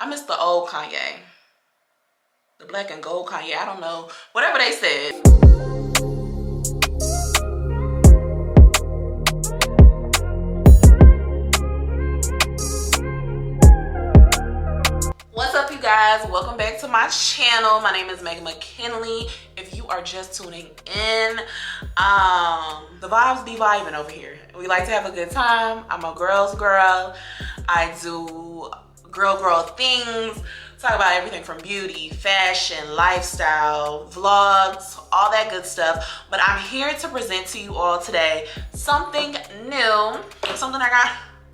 I miss the old Kanye. The black and gold Kanye. I don't know. Whatever they said. What's up, you guys? Welcome back to my channel. My name is Meaghan McKinley. If you are just tuning in, the vibes be vibing over here. We like to have a good time. I'm a girl's girl. I do girl things. Talk about everything from beauty, fashion, lifestyle, vlogs, all that good stuff. But I'm here to present to you all today something new, something I got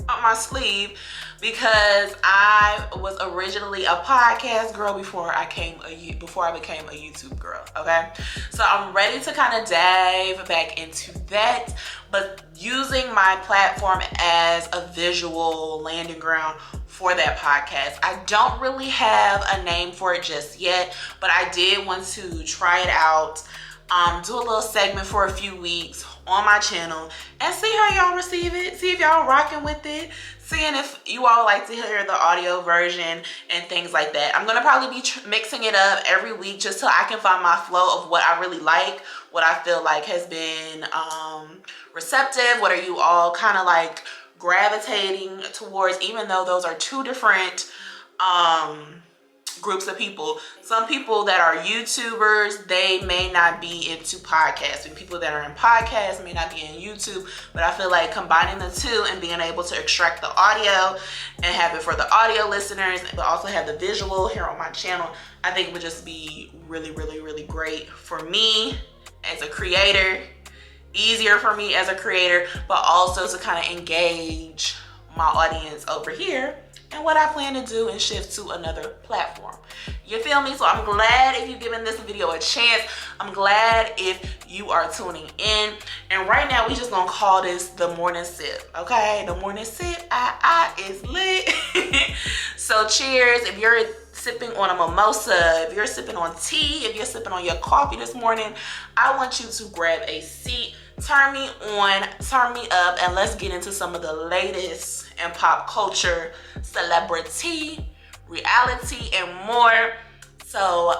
up my sleeve, because I was originally a podcast girl before I became a YouTube girl. Okay, so I'm ready to kind of dive back into that, but using my platform as a visual landing ground for that podcast. I don't really have a name for it just yet, but I did want to try it out, do a little segment for a few weeks on my channel and see how y'all receive it, see if y'all rocking with it, seeing if you all like to hear the audio version and things like that. I'm gonna probably be mixing it up every week just so I can find my flow of what I really like, what I feel like has been receptive, what are you all kind of like gravitating towards, even though those are two different groups of people. Some people that are YouTubers, they may not be into podcasting. People that are in podcasts may not be in YouTube, but I feel like combining the two and being able to extract the audio and have it for the audio listeners, but also have the visual here on my channel, I think it would just be really great for me as a creator, easier for me as a creator, but also to kind of engage my audience over here and what I plan to do and shift to another platform. You feel me? So I'm glad if you're giving this video a chance. I'm glad if you are tuning in. And right now we just gonna call this the morning sip, okay? The morning sip, is lit. So cheers. If you're sipping on a mimosa, if you're sipping on tea, if you're sipping on your coffee this morning, I want you to grab a seat, turn me on, turn me up, and let's get into some of the latest in pop culture, celebrity, reality, and more. So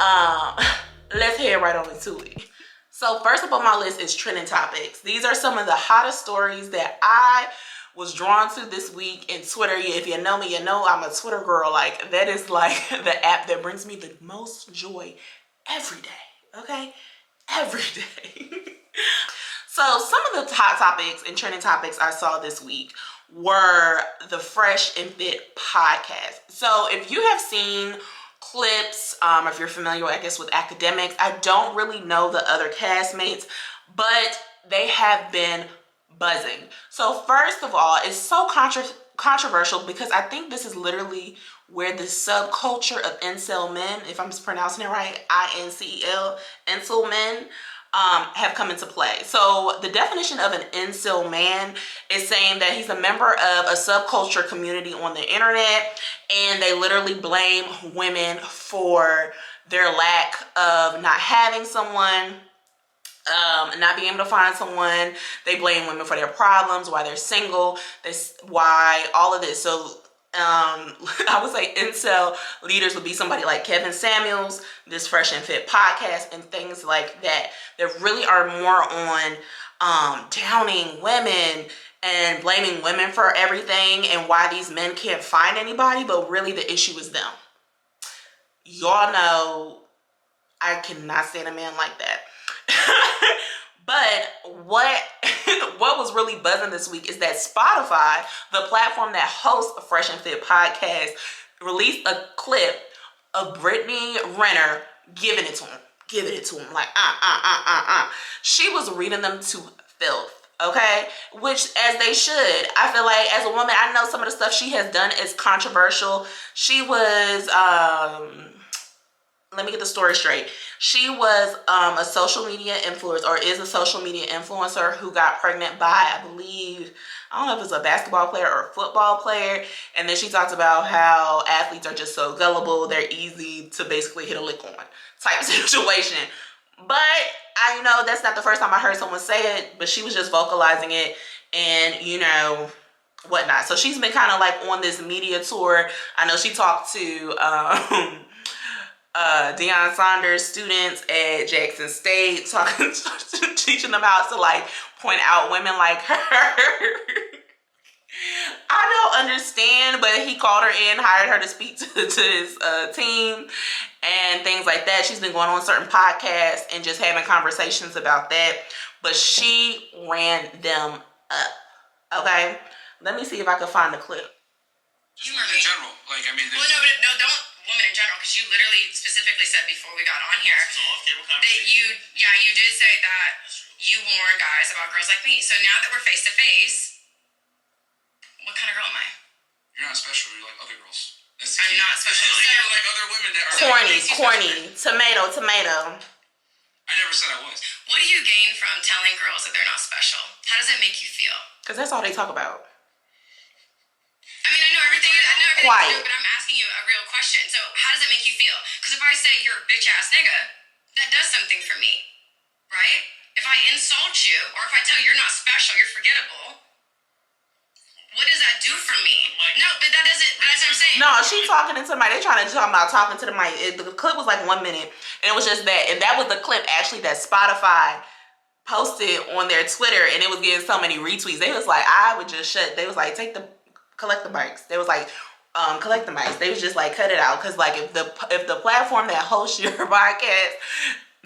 let's head right on into it. So first up on my list is trending topics. These are some of the hottest stories that I was drawn to this week in Twitter. If you know me, you know I'm a Twitter girl. Like, that is like the app that brings me the most joy every day, okay? Every day. So some of the hot topics and trending topics I saw this week were the Fresh and Fit podcast. So if you have seen clips, if you're familiar, I guess, with academics, I don't really know the other castmates, but they have been buzzing. So first of all, it's so controversial because I think this is literally where the subculture of incel men, if I'm pronouncing it right, I-N-C-E-L, incel men, have come into play. So the definition of an incel man is saying that he's a member of a subculture community on the internet, and they literally blame women for their lack of not having someone, not being able to find someone. They blame women for their problems, why they're single, why all of this. So I would say incel leaders would be somebody like Kevin Samuels, this Fresh and Fit podcast, and things like that really are more on downing women and blaming women for everything and why these men can't find anybody, but really the issue is them. Y'all know I cannot stand a man like that. But what was really buzzing this week is that Spotify, the platform that hosts a Fresh and Fit podcast, released a clip of Brittany Renner giving it to him, like, She was reading them to filth, okay? Which, as they should. I feel like, as a woman, I know some of the stuff she has done is controversial. She was, let me get the story straight. She was a social media influencer, or is a social media influencer, who got pregnant by, I believe, I don't know if it's a basketball player or a football player. And then she talked about how athletes are just so gullible, they're easy to basically hit a lick on type situation. But I know that's not the first time I heard someone say it, but she was just vocalizing it and, whatnot. So she's been kind of like on this media tour. I know she talked to Deion Sanders students at Jackson State, teaching them how to like point out women like her. I don't understand, but he called her in, hired her to speak to his team and things like that. She's been going on certain podcasts and just having conversations about that, but she ran them up. Okay, let me see if I can find the clip. Just women in general, like I mean. Well, no, don't women in general, because you literally specifically said before we got on here that you did say that you warn guys about girls like me. So now that we're face to face, what kind of girl am I? You're not special. You're like other girls. I'm not special. You're like other women that are corny. Tomato. I never said I was. What do you gain from telling girls that they're not special? How does it make you feel? Because that's all they talk about. I mean, I know everything you do, but I'm asking you a real question. So how does it make you feel? Because if I say you're a bitch-ass nigga, that does something for me, right? If I insult you, or if I tell you you're not special, you're forgettable, what does that do for me? No, but that doesn't, that's what I'm saying. No, she's talking to somebody. They're trying to talk about talking to the mic. The clip was like 1 minute, and it was just that. And that was the clip actually that Spotify posted on their Twitter, and it was getting so many retweets. They was like, I would just they was like, collect the mics. They was like, collect the mics. They was just like, cut it out. Because like if the platform that hosts your podcast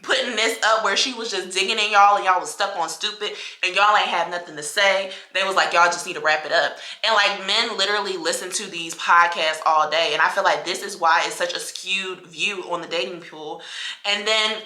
putting this up where she was just digging in y'all and y'all was stuck on stupid and y'all ain't have nothing to say, they was like, y'all just need to wrap it up. And like men literally listen to these podcasts all day, and I feel like this is why it's such a skewed view on the dating pool. And then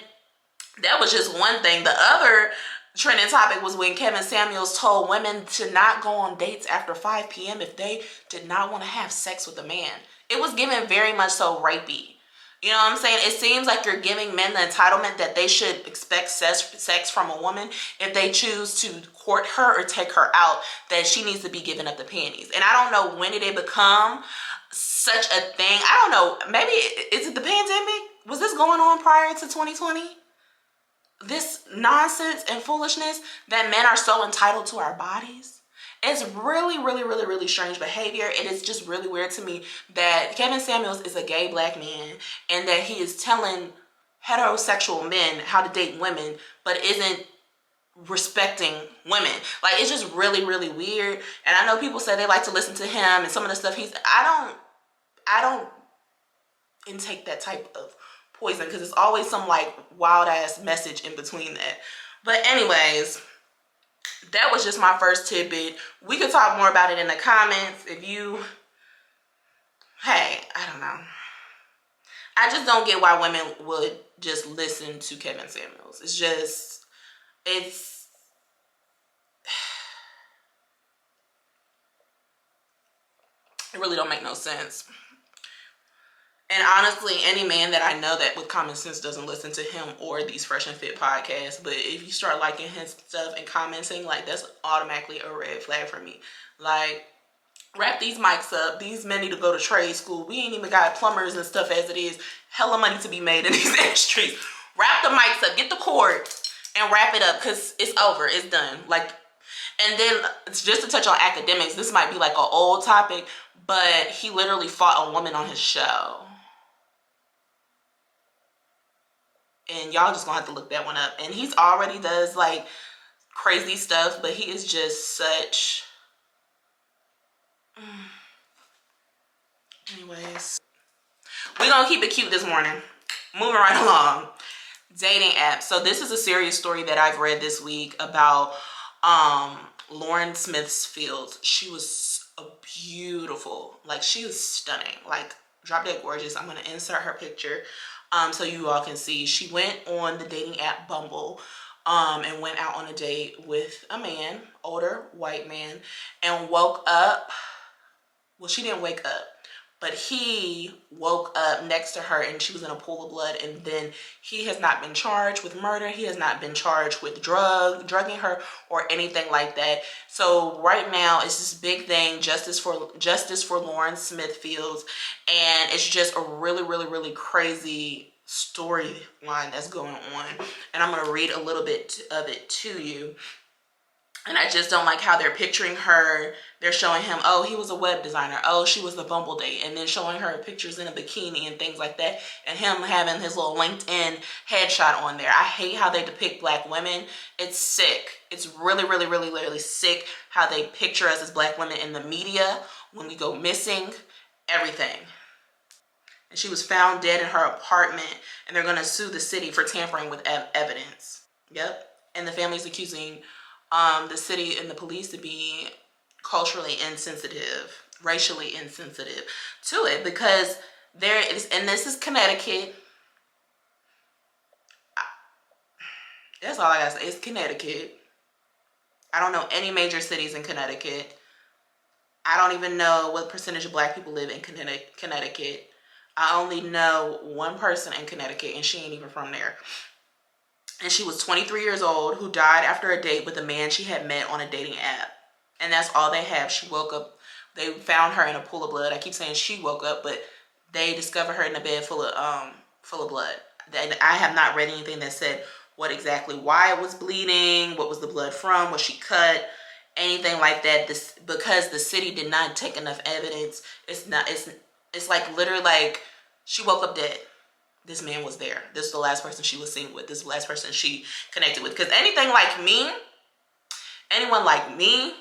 that was just one thing. The other trending topic was when Kevin Samuels told women to not go on dates after 5 p.m. if they did not want to have sex with a man. It was given very much so rapey. You know what I'm saying? It seems like you're giving men the entitlement that they should expect sex from a woman if they choose to court her or take her out, that she needs to be giving up the panties. And I don't know, when did it become such a thing? I don't know. Maybe, is it the pandemic? Was this going on prior to 2020? This nonsense and foolishness that men are so entitled to our bodies. It's really, really, really, really strange behavior. It is just really weird to me that Kevin Samuels is a gay black man and that he is telling heterosexual men how to date women, but isn't respecting women. Like, it's just really, really weird. And I know people say they like to listen to him and some of the stuff I don't intake that type of poison, because it's always some like wild ass message in between that. But anyways, that was just my first tidbit. We could talk more about it in the comments if you, hey, I don't know. I just don't get why women would just listen to Kevin Samuels. It really don't make no sense. And honestly, any man that I know that with common sense doesn't listen to him or these Fresh and Fit podcasts. But if you start liking his stuff and commenting, like, that's automatically a red flag for me. Like, wrap these mics up. These men need to go to trade school. We ain't even got plumbers and stuff as it is. Hella money to be made in these industries. Wrap the mics up. Get the cord and wrap it up, because it's over. It's done. Like, and then just to touch on academics, this might be like an old topic, but he literally fought a woman on his show. And y'all just gonna have to look that one up. And he's already does like crazy stuff, but he is just such... Anyways, we're gonna keep it cute this morning. Moving right along. Dating apps. So this is a serious story that I've read this week about Lauren Smith's Fields. She was a beautiful, like, she was stunning, like drop dead gorgeous. I'm gonna insert her picture so you all can see. She went on the dating app Bumble and went out on a date with a man, older white man, and woke up. Well, she didn't wake up, but he woke up next to her and she was in a pool of blood. And then he has not been charged with murder. He has not been charged with drugging her or anything like that. So right now it's this big thing, justice for Lauren Smith Fields. And it's just a really, really, really crazy storyline that's going on. And I'm going to read a little bit of it to you. And I just don't like how they're picturing her. They're showing him, oh, he was a web designer. Oh, she was the Bumble date. And then showing her pictures in a bikini and things like that. And him having his little LinkedIn headshot on there. I hate how they depict black women. It's sick. It's really, really, really, really sick how they picture us as black women in the media. When we go missing, everything. And she was found dead in her apartment. And they're going to sue the city for tampering with evidence. Yep. And the family's accusing the city and the police to be culturally insensitive, racially insensitive to it, because there is, and this is Connecticut. That's all I gotta say. It's Connecticut. I don't know any major cities in Connecticut. I don't even know what percentage of black people live in Connecticut. I only know one person in Connecticut, and she ain't even from there. And she was 23 years old, who died after a date with a man she had met on a dating app. And that's all they have. She woke up. They found her in a pool of blood. I keep saying she woke up, but they discovered her in a bed full of blood. And I have not read anything that said what exactly, why it was bleeding, what was the blood from, was she cut, anything like that. This, because the city did not take enough evidence. It's like literally like she woke up dead. This man was there. This is the last person she was seen with. This is the last person she connected with. Because anyone like me,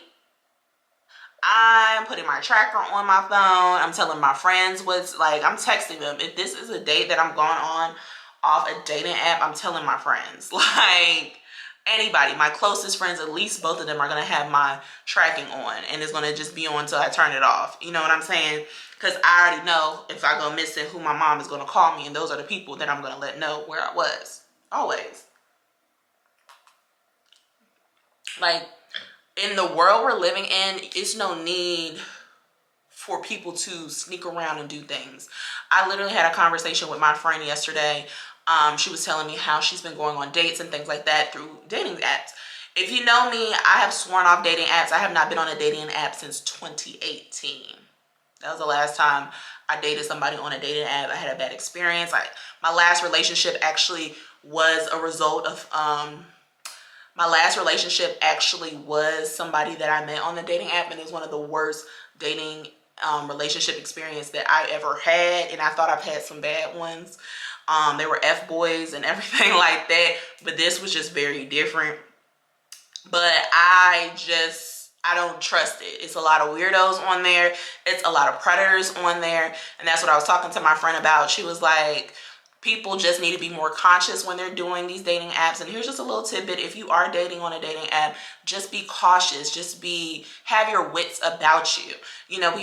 I'm putting my tracker on my phone. I'm telling my friends what's like. I'm texting them. If this is a date that I'm going on off a dating app, I'm telling my friends. Like anybody, my closest friends, at least both of them are going to have my tracking on. And it's going to just be on until I turn it off. You know what I'm saying? Because I already know if I go missing who my mom is going to call me. And those are the people that I'm going to let know where I was. Always. Like, in the world we're living in, it's no need for people to sneak around and do things. I literally had a conversation with my friend yesterday. She was telling me how she's been going on dates and things like that through dating apps. If you know me, I have sworn off dating apps. I have not been on a dating app since 2018. That was the last time I dated somebody on a dating app. I had a bad experience. My last relationship actually was a result of somebody that I met on the dating app, and it was one of the worst dating relationship experience that I ever had, and I thought I've had some bad ones. They were F-boys and everything like that, but this was just very different. But I don't trust it. It's a lot of weirdos on there. It's a lot of predators on there. And that's what I was talking to my friend about. She was like, people just need to be more conscious when they're doing these dating apps. And here's just a little tidbit. If you are dating on a dating app, just be cautious. Have your wits about you. You know,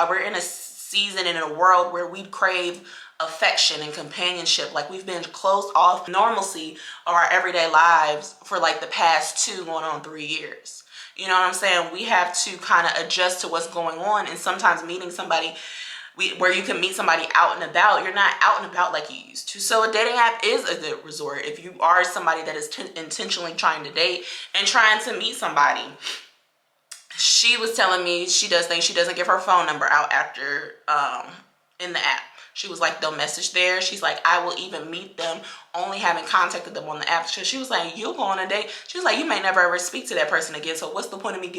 we're in a season, in a world where we crave affection and companionship. Like, we've been closed off normalcy of our everyday lives for like the past 2 going on 3 years. You know what I'm saying? We have to kind of adjust to what's going on. And sometimes meeting somebody where you can meet somebody out and about, you're not out and about like you used to. So a dating app is a good resort if you are somebody that is intentionally trying to date and trying to meet somebody. She was telling me she does things. She doesn't give her phone number out after in the app. She was like, they'll message there. She's like, I will even meet them only having contacted them on the app. So she was like, you'll go on a date. She was like, you may never ever speak to that person again. So what's the point of me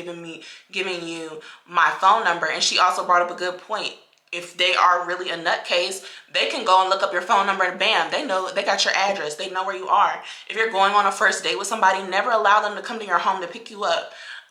giving you my phone number? And she also brought up a good point. If they are really a nutcase, they can go and look up your phone number and bam, they know, they got your address. They know where you are. If you're going on a first date with somebody, never allow them to come to your home to pick you up.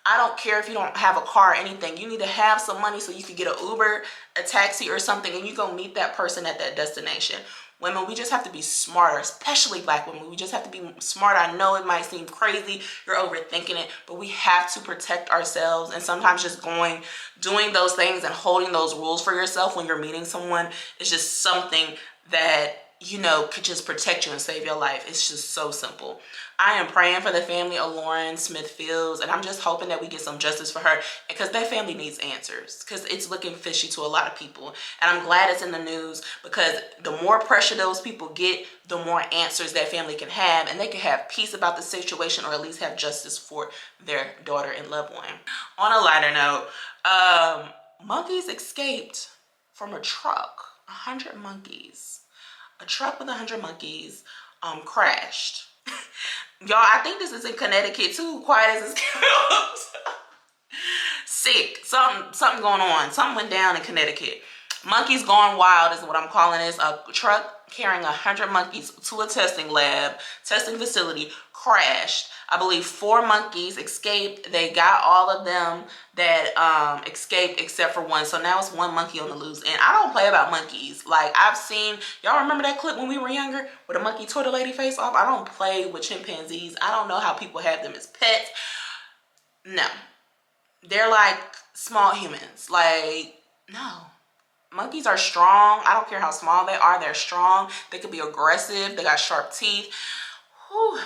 I don't care if you don't have a car or anything. You need to have some money so you can get an Uber, a taxi or something, and you go meet that person at that destination. Women, we just have to be smarter, especially black women. We just have to be smarter. I know it might seem crazy, you're overthinking it, but we have to protect ourselves. And sometimes just doing those things and holding those rules for yourself when you're meeting someone is just something that, you know, could just protect you and save your life. It's just so simple. I am praying for the family of Lauren Smith Fields, and I'm just hoping that we get some justice for her, because that family needs answers, because it's looking fishy to a lot of people. And I'm glad it's in the news, because the more pressure those people get, the more answers that family can have, and they can have peace about the situation, or at least have justice for their daughter and loved one. On a lighter note, monkeys escaped from a truck. 100 monkeys. A truck with 100 monkeys crashed. Y'all, I think this is in Connecticut too. Quiet as it sounds. Sick. Something going on. Something went down in Connecticut. Monkeys Gone Wild is what I'm calling this. A truck carrying 100 monkeys to a testing facility crashed. I believe 4 monkeys escaped. They got all of them that escaped except for one. So now it's 1 monkey on the loose. And I don't play about monkeys. Like, I've seen, y'all remember that clip when we were younger where the monkey tore the lady face off? I don't play with chimpanzees. I don't know how people have them as pets. No. They're like small humans. Like, no. Monkeys are strong. I don't care how small they are. They're strong. They could be aggressive. They got sharp teeth. Whew.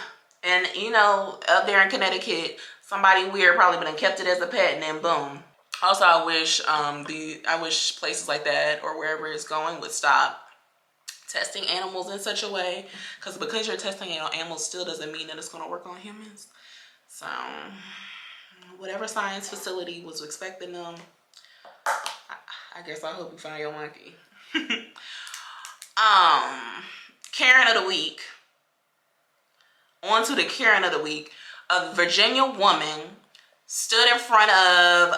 And, you know, up there in Connecticut, somebody weird probably been kept it as a pet, and then boom. Also, I wish places like that or wherever it's going would stop testing animals in such a way. Because you're testing animals still doesn't mean that it's going to work on humans. So, whatever science facility was expecting them, I guess I hope you find your monkey. Karen of the week. On to the Karen of the week. A Virginia woman stood in front of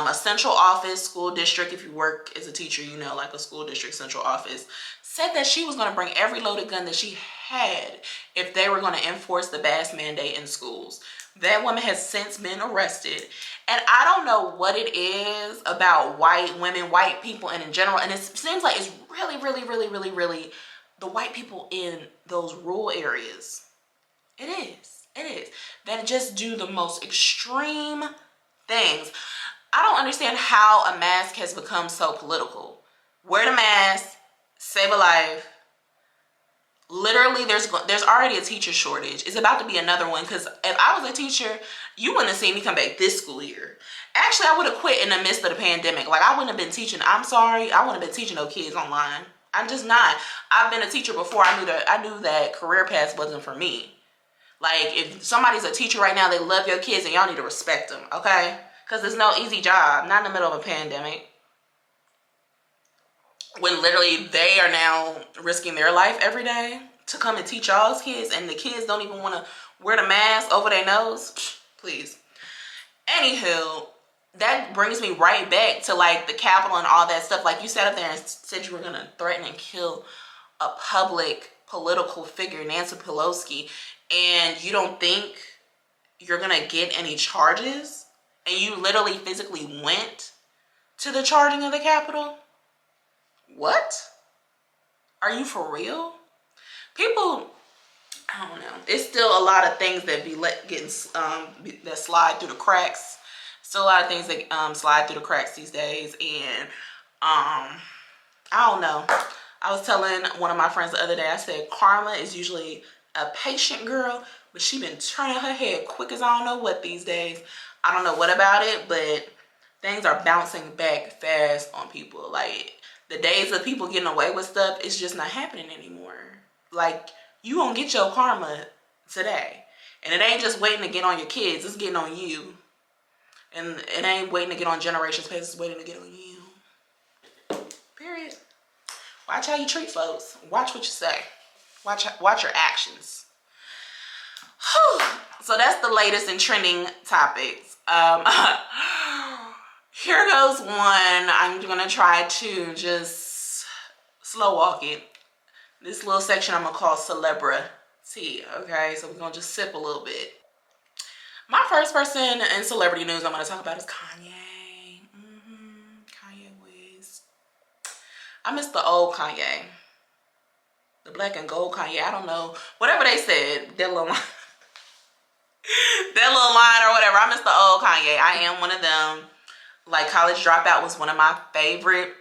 a central office, school district. If you work as a teacher, you know, like a school district central office. Said that she was going to bring every loaded gun that she had if they were going to enforce the mask mandate in schools. That woman has since been arrested. And I don't know what it is about white women, white people, and in general. And it seems like it's really the white people in those rural areas. It is. That just do the most extreme things. I don't understand how a mask has become so political. Wear the mask, save a life. Literally, there's already a teacher shortage. It's about to be another one, because if I was a teacher, you wouldn't have seen me come back this school year. Actually, I would have quit in the midst of the pandemic. Like, I wouldn't have been teaching. I'm sorry. I wouldn't have been teaching no kids online. I'm just not. I've been a teacher before. I knew that career path wasn't for me. Like, if somebody's a teacher right now, they love your kids, and y'all need to respect them, okay? Because it's no easy job. Not in the middle of a pandemic. When literally they are now risking their life every day to come and teach y'all's kids, and the kids don't even want to wear the mask over their nose. Please. Anywho, that brings me right back to, like, the Capitol and all that stuff. Like, you sat up there and said you were going to threaten and kill a public political figure, Nancy Pelosi, and you don't think you're going to get any charges, and you literally physically went to the charging of the Capitol? What? Are you for real? People, I don't know. It's still a lot of things that that slide through the cracks. Still a lot of things that slide through the cracks these days, and I don't know. I was telling one of my friends the other day, I said karma is usually a patient girl, but she been turning her head quick as I don't know what these days. I don't know what about it, but things are bouncing back fast on people. Like, the days of people getting away with stuff, it's just not happening anymore. Like, you gonna get your karma today. And it ain't just waiting to get on your kids, it's getting on you. And it ain't waiting to get on generations past, it's waiting to get on you. Period. Watch how you treat folks. Watch what you say. Watch your actions. Whew. So that's the latest in trending topics. Here goes one. I'm gonna try to just slow walk it. This little section I'm gonna call Celebrity. Okay, so we're gonna just sip a little bit. My first person in celebrity news I'm gonna talk about is Kanye. Kanye West. I miss the old Kanye. The black and gold Kanye. I don't know. Whatever they said, that little line or whatever. I miss the old Kanye. I am one of them. Like, College Dropout was one of my favorite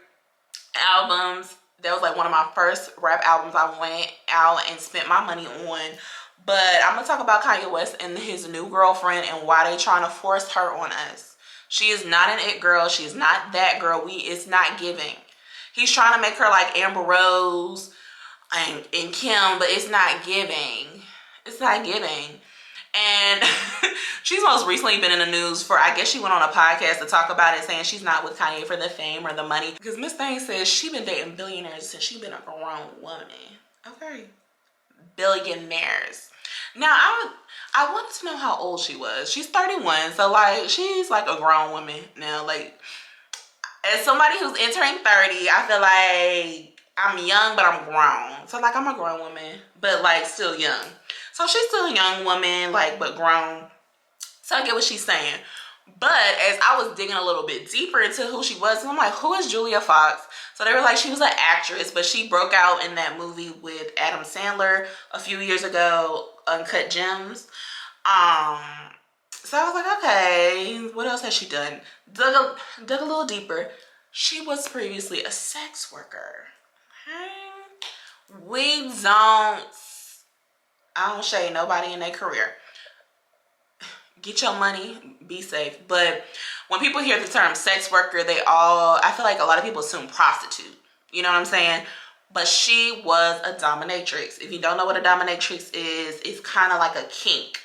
albums. That was like one of my first rap albums I went out and spent my money on. But I'm going to talk about Kanye West and his new girlfriend and why they trying to force her on us. She is not an it girl. She is not that girl. It's not giving. He's trying to make her like Amber Rose and Kim, but it's not giving. It's not giving. And she's most recently been in the news for, I guess she went on a podcast to talk about it, saying she's not with Kanye for the fame or the money. Because Miss Thing says she been dating billionaires since she been a grown woman. Okay. Billionaires. Now, I wanted to know how old she was. She's 31, so like she's like a grown woman now. Like, as somebody who's entering 30, I feel like I'm young, but I'm grown. So like I'm a grown woman, but like still young. So she's still a young woman, like, but grown. So I get what she's saying. But as I was digging a little bit deeper into who she was, and I'm like, who is Julia Fox? So they were like, she was an actress, but she broke out in that movie with Adam Sandler a few years ago, Uncut Gems. So I was like, okay, what else has she done? Dug a little deeper. She was previously a sex worker. Okay. I don't shade nobody in their career. Get your money, be safe. But when people hear the term sex worker, I feel like a lot of people assume prostitute. You know what I'm saying? But she was a dominatrix. If you don't know what a dominatrix is, it's kind of like a kink.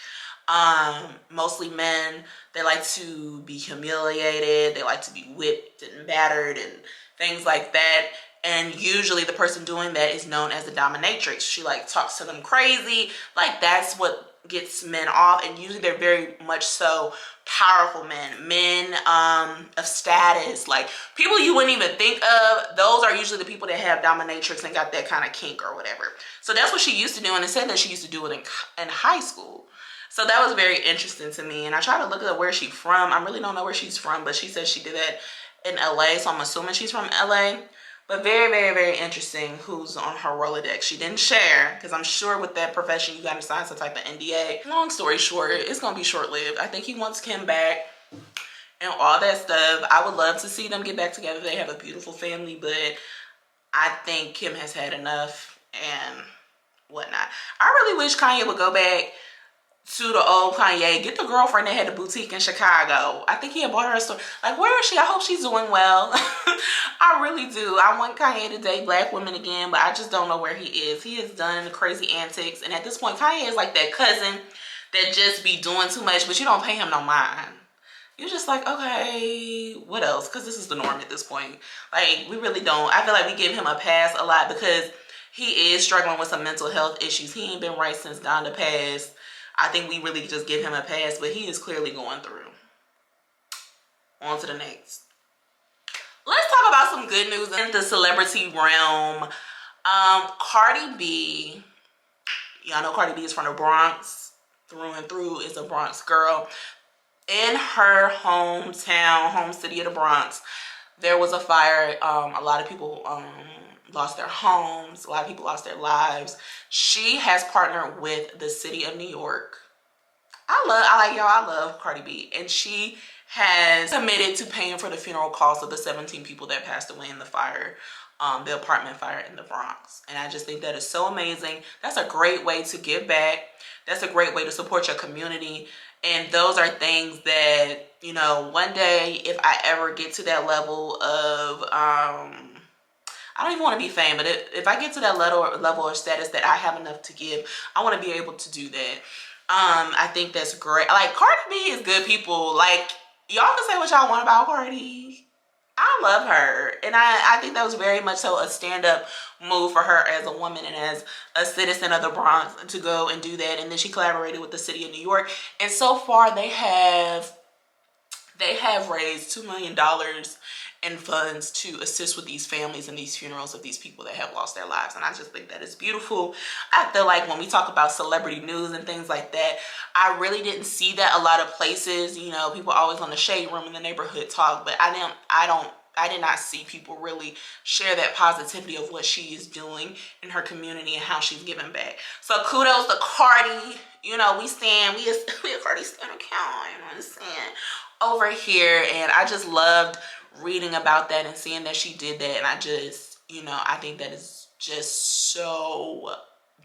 Mostly men, they like to be humiliated. They like to be whipped and battered and things like that. And usually the person doing that is known as a dominatrix. She like talks to them crazy. Like that's what gets men off, and usually they're very much so powerful men of status, like people you wouldn't even think of. Those are usually the people that have dominatrix and got that kind of kink or whatever. So that's what she used to do, and it said that she used to do it in high school. So that was very interesting to me, and I tried to look at where she's from. I really don't know where she's from, but she said she did that in LA, so I'm assuming she's from LA. But very, very, very interesting who's on her Rolodex. She didn't share, because I'm sure with that profession, you got to sign some type of NDA. Long story short, it's going to be short-lived. I think he wants Kim back and all that stuff. I would love to see them get back together. They have a beautiful family, but I think Kim has had enough and whatnot. I really wish Kanye would go back to the old Kanye, get the girlfriend that had a boutique in Chicago. I think he had bought her a store. Like, where is she? I hope she's doing well. I really do. I want Kanye to date black women again, but I just don't know where he is. He has done crazy antics, and at this point, Kanye is like that cousin that just be doing too much, but you don't pay him no mind. You're just like, okay, what else? Because this is the norm at this point. Like, we really don't. I feel like we give him a pass a lot because he is struggling with some mental health issues. He ain't been right since Donda passed. I think we really just give him a pass, but he is clearly going through. On to the next. Let's talk about some good news in the celebrity realm. Cardi B, y'all know Cardi B is from the Bronx, through and through, is a Bronx girl. In her hometown, home city of the Bronx, there was a fire. A lot of people lost their homes. A lot of people lost their lives. She has partnered with the city of New York. I love Cardi B. And she has committed to paying for the funeral costs of the 17 people that passed away in the fire, the apartment fire in the Bronx. And I just think that is so amazing. That's a great way to give back. That's a great way to support your community. And those are things that, you know, one day if I ever get to that level of, I don't even want to be famous, but if I get to that level or status that I have enough to give, I want to be able to do that. I think that's great. Like, Cardi B is good people. Like, y'all can say what y'all want about Cardi. I love her. And I think that was very much so a stand-up move for her as a woman and as a citizen of the Bronx to go and do that. And then she collaborated with the city of New York. And so far, they have raised $2 million in funds to assist with these families and these funerals of these people that have lost their lives. And I just think that is beautiful. I feel like when we talk about celebrity news and things like that, I really didn't see that a lot of places. You know, people always on the shade room in the neighborhood talk, but I did not see people really share that positivity of what she is doing in her community and how she's giving back. So kudos to Cardi. You know, we a Cardi stan account, you know what I'm saying, over here. And I just loved reading about that and seeing that she did that. And I just, you know, I think that is just so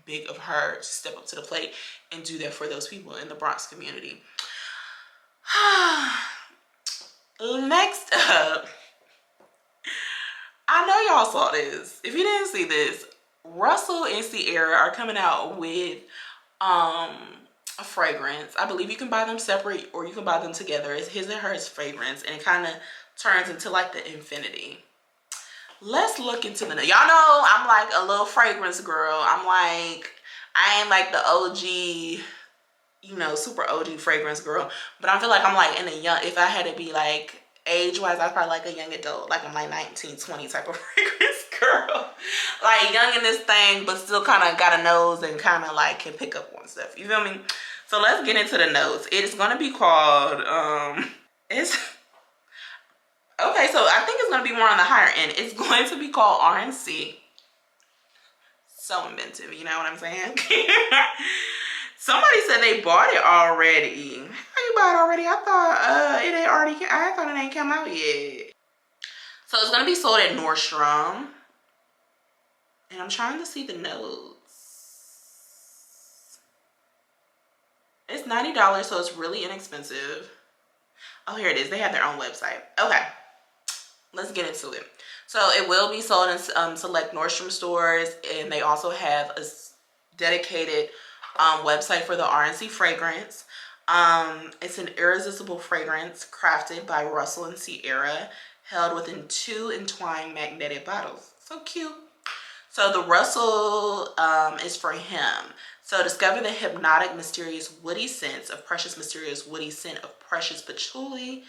big of her to step up to the plate and do that for those people in the Bronx community. Next up, I know y'all saw this. If you didn't see this, Russell and Sierra are coming out with a fragrance. I believe you can buy them separate or you can buy them together. It's his and hers fragrance, and it kind of turns into like the infinity. Let's look into y'all know I'm like a little fragrance girl. I'm like, I ain't like the OG, you know, super OG fragrance girl. But I feel like I'm like in a young, if I had to be like age-wise, I'd probably like a young adult. Like I'm like 19, 20 type of fragrance girl. Like young in this thing, but still kind of got a nose and kind of like can pick up on stuff. You feel me? So let's get into the notes. It is going to be called, it's, okay, so I think it's going to be more on the higher end. It's going to be called RNC. So inventive, you know what I'm saying? Somebody said they bought it already. How you bought it already? I thought it ain't already. I thought it ain't come out yet. So it's gonna be sold at Nordstrom, and I'm trying to see the notes. It's $90, so it's really inexpensive. Oh, here it is. They have their own website. Okay, let's get into it. So it will be sold in select Nordstrom stores, and they also have a dedicated website for the RNC fragrance. It's an irresistible fragrance crafted by Russell and Sierra, held within 2 entwined magnetic bottles. So cute. So the Russell is for him. So discover the hypnotic, mysterious, woody scents of precious, mysterious, woody scent of precious patchouli.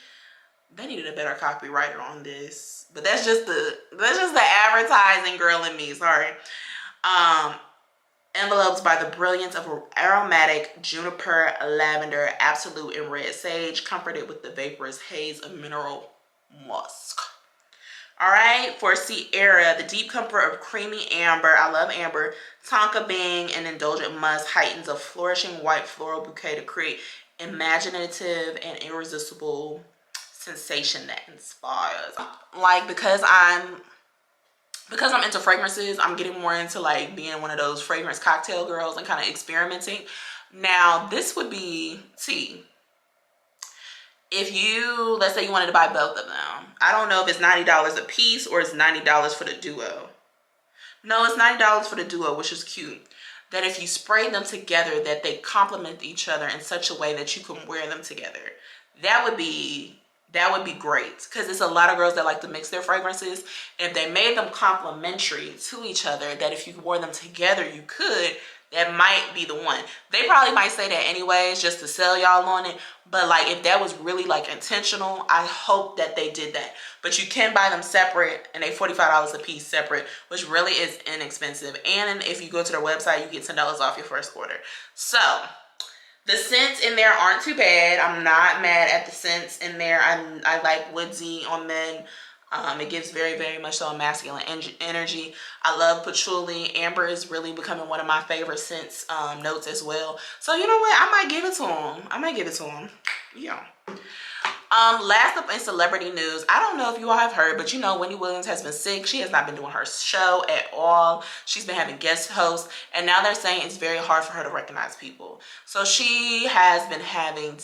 They needed a better copywriter on this, but that's just the advertising girl in me. Sorry. Envelopes by the brilliance of aromatic juniper, lavender, absolute, and red sage, comforted with the vaporous haze of mineral musk. All right, for Sierra, the deep comfort of creamy amber, I love amber, tonka bean, and indulgent musk heightens a flourishing white floral bouquet to create imaginative and irresistible sensation that inspires. Like, because I'm into fragrances, I'm getting more into like being one of those fragrance cocktail girls and kind of experimenting. Now, this would be tea. If you, let's say you wanted to buy both of them. I don't know if it's $90 a piece or it's $90 for the duo. No, it's $90 for the duo, which is cute. That if you spray them together, that they complement each other in such a way that you can wear them together. That would be great, because it's a lot of girls that like to mix their fragrances. And if they made them complementary to each other, that if you wore them together, you could, that might be the one. They probably might say that anyways, just to sell y'all on it. But like, if that was really like intentional, I hope that they did that. But you can buy them separate, and they $45 a piece separate, which really is inexpensive. And if you go to their website, you get $10 off your first order. So the scents in there aren't too bad. I'm not mad at the scents in there. I like woodsy on men. It gives very, very much so a masculine energy. I love patchouli. Amber is really becoming one of my favorite scents notes as well. So you know what? I might give it to him. Yeah. Last up in celebrity news, I don't know if you all have heard, but you know Wendy Williams has been sick. She has not been doing her show at all. She's been having guest hosts, and now they're saying it's very hard for her to recognize people. So she has been having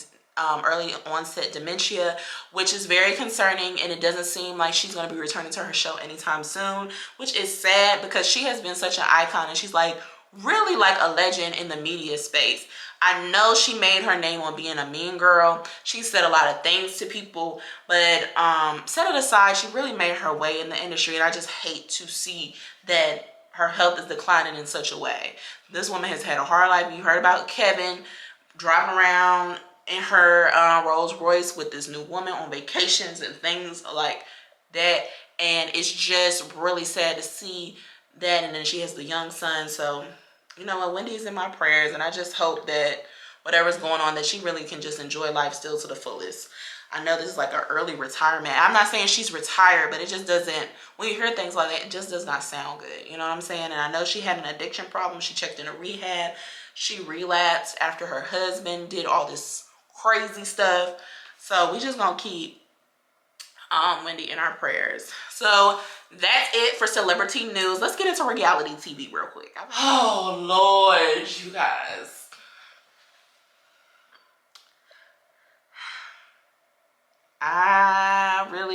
early onset dementia, which is very concerning, and it doesn't seem like she's going to be returning to her show anytime soon, which is sad because she has been such an icon, and she's like really like a legend in the media space. I know she made her name on being a mean girl. She said a lot of things to people, but set it aside, she really made her way in the industry, and I just hate to see that her health is declining in such a way. This woman has had a hard life. You heard about Kevin driving around in her Rolls Royce with this new woman on vacations and things like that, and it's just really sad to see that. And then she has the young son, so you know what, Wendy's in my prayers, and I just hope that whatever's going on, that she really can just enjoy life still to the fullest. I know this is like an early retirement. I'm not saying she's retired, but it just doesn't, when you hear things like that, it just does not sound good. You know what I'm saying? And I know she had an addiction problem. She checked into rehab. She relapsed after her husband did all this crazy stuff. So we just gonna keep Wendy in our prayers. So that's it for celebrity news. Let's get into reality TV real quick. Oh Lord, you guys.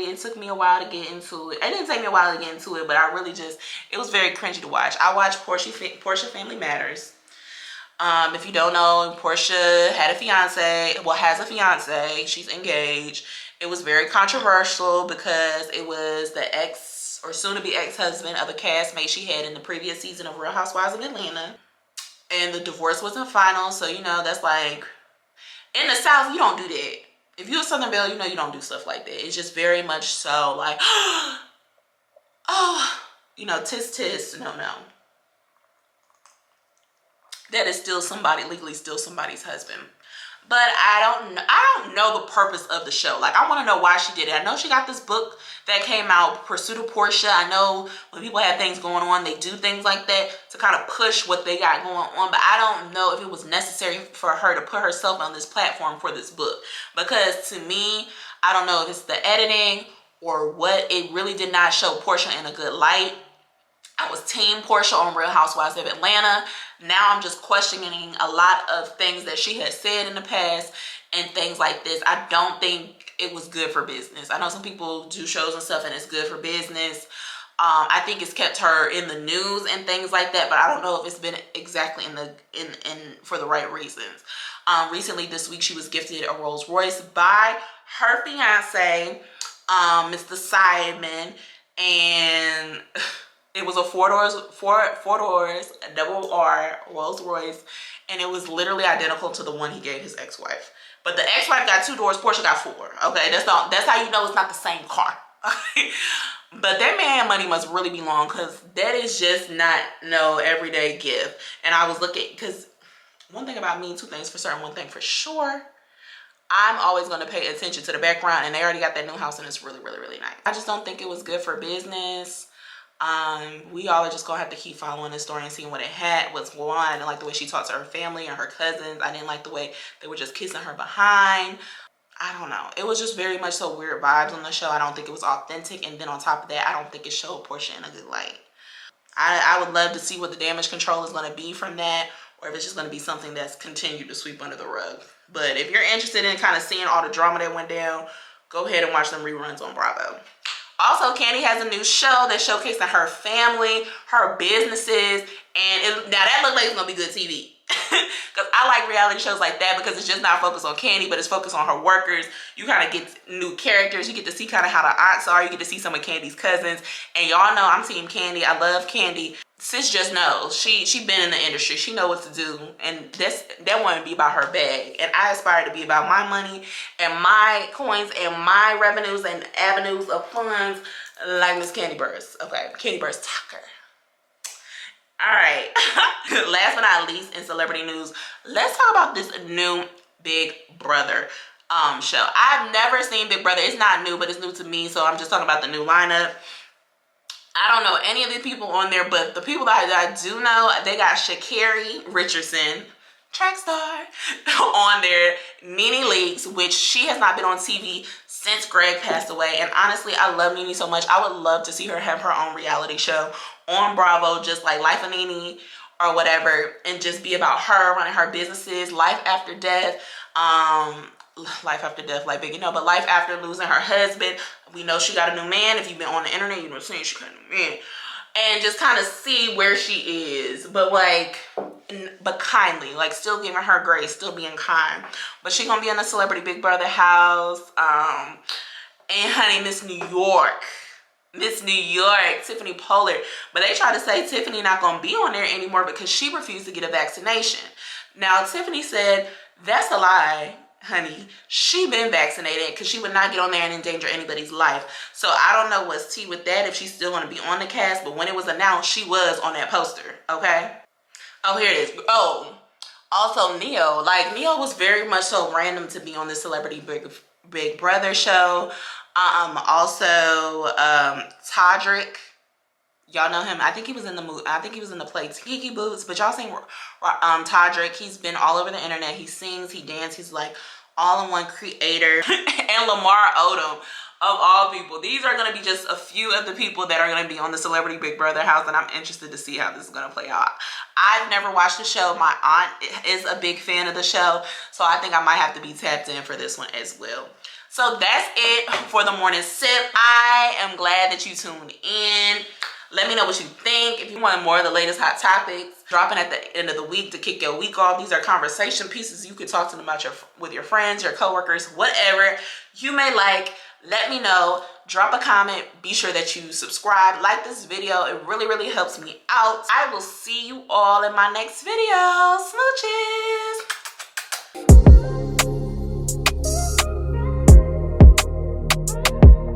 It took me a while to get into it. It didn't take me a while to get into it, but it was very cringy to watch. I watched Portia Family Matters. If you don't know, Portia had a fiance, has a fiance. She's engaged. It was very controversial because it was the ex or soon to be ex-husband of a castmate she had in the previous season of Real Housewives of Atlanta. and the divorce wasn't final. So, you know, that's like, in the South, you don't do that. If you're a Southern Belle, you know you don't do stuff like that. It's just very much so like, oh, you know, tis, no. That is still somebody, legally still somebody's husband. But I don't know the purpose of the show. Like, I want to know why she did it. I know she got this book that came out, Pursuit of Portia. I know when people have things going on, they do things like that to kind of push what they got going on. But I don't know if it was necessary for her to put herself on this platform for this book. Because to me, I don't know if it's the editing or what. It really did not show Portia in a good light. I was team Portia on Real Housewives of Atlanta. Now I'm just questioning a lot of things that she has said in the past and things like this. I don't think it was good for business. I know some people do shows and stuff and it's good for business. I think it's kept her in the news and things like that, but I don't know if it's been exactly in for the right reasons. Recently this week she was gifted a Rolls Royce by her fiance, Mr. Simon, and it was a four doors, a double R Rolls Royce, and it was literally identical to the one he gave his ex-wife. But the ex-wife got 2 doors, Portia got 4. Okay, that's how you know it's not the same car. But that man money must really be long, because that is just not no everyday gift. And I was looking, because one thing about me, 2 things for certain, one thing for sure, I'm always going to pay attention to the background, and they already got that new house and it's really, really, really nice. I just don't think it was good for business. We all are just gonna have to keep following the story and seeing what it had, what's going on. I didn't like the way she talked to her family and her cousins. I didn't like the way they were just kissing her behind. I don't know. It was just very much so weird vibes on the show. I don't think it was authentic. And then on top of that, I don't think it showed Portia in a good light. I would love to see what the damage control is going to be from that, or if it's just going to be something that's continued to sweep under the rug. But if you're interested in kind of seeing all the drama that went down, go ahead and watch them reruns on Bravo. Also, Kandi has a new show that's showcasing her family, her businesses, and now that looks like it's gonna be good TV. Because I like reality shows like that, because it's just not focused on Kandi, but it's focused on her workers. You kind of get new characters. You get to see kind of how the aunts are. You get to see some of Kandi's cousins. And y'all know I'm team Kandi. I love Kandi. Sis just knows. She been in the industry. She know what to do. And that wouldn't be about her bag. And I aspire to be about my money and my coins and my revenues and avenues of funds like Miss Kandi Burruss. Okay, Kandi Burruss Tucker. All right. Last but not least, in celebrity news, let's talk about this new Big Brother show. I've never seen Big Brother. It's not new, but it's new to me, so I'm just talking about the new lineup. I don't know any of the people on there, but the people that I do know, they got Sha'Carri Richardson, track star, on there, Nene Leakes, which she has not been on TV since Greg passed away. And honestly, I love Nene so much. I would love to see her have her own reality show on Bravo, just like Life of Nene or whatever, and just be about her running her businesses, life after death, life after death, like Biggie, no, but life after losing her husband. We know she got a new man. If you've been on the internet, you know what I'm saying, she got a new man. And just kind of see where she is, but like, but kindly, like still giving her grace, still being kind. But she gonna be in the Celebrity Big Brother house. And honey, Miss New York, Tiffany Pollard. But they try to say Tiffany not gonna be on there anymore because she refused to get a vaccination. Now Tiffany said that's a lie, honey. She been vaccinated because she would not get on there and endanger anybody's life. So I don't know what's tea with that, if she's still going to be on the cast. But when it was announced, she was on that poster. Okay. Oh, here it is. Oh, also Neo. Like, Neo was very much so random to be on the Celebrity Big Brother show. Also Todrick. Y'all know him. I think he was in the movie. I think he was in the play Tiki Boots. But y'all seen Todrick. He's been all over the internet. He sings, he dances. He's like all-in-one creator. And Lamar Odom, of all people. These are going to be just a few of the people that are going to be on the Celebrity Big Brother house. And I'm interested to see how this is going to play out. I've never watched the show. My aunt is a big fan of the show. So I think I might have to be tapped in for this one as well. So that's it for the morning sip. I am glad that you tuned in. Let me know what you think. If you want more of the latest hot topics dropping at the end of the week to kick your week off, these are conversation pieces you could talk to them about with your friends, your coworkers, whatever you may like. Let me know. Drop a comment. Be sure that you subscribe, like this video. It really, really helps me out. I will see you all in my next video. Smooches.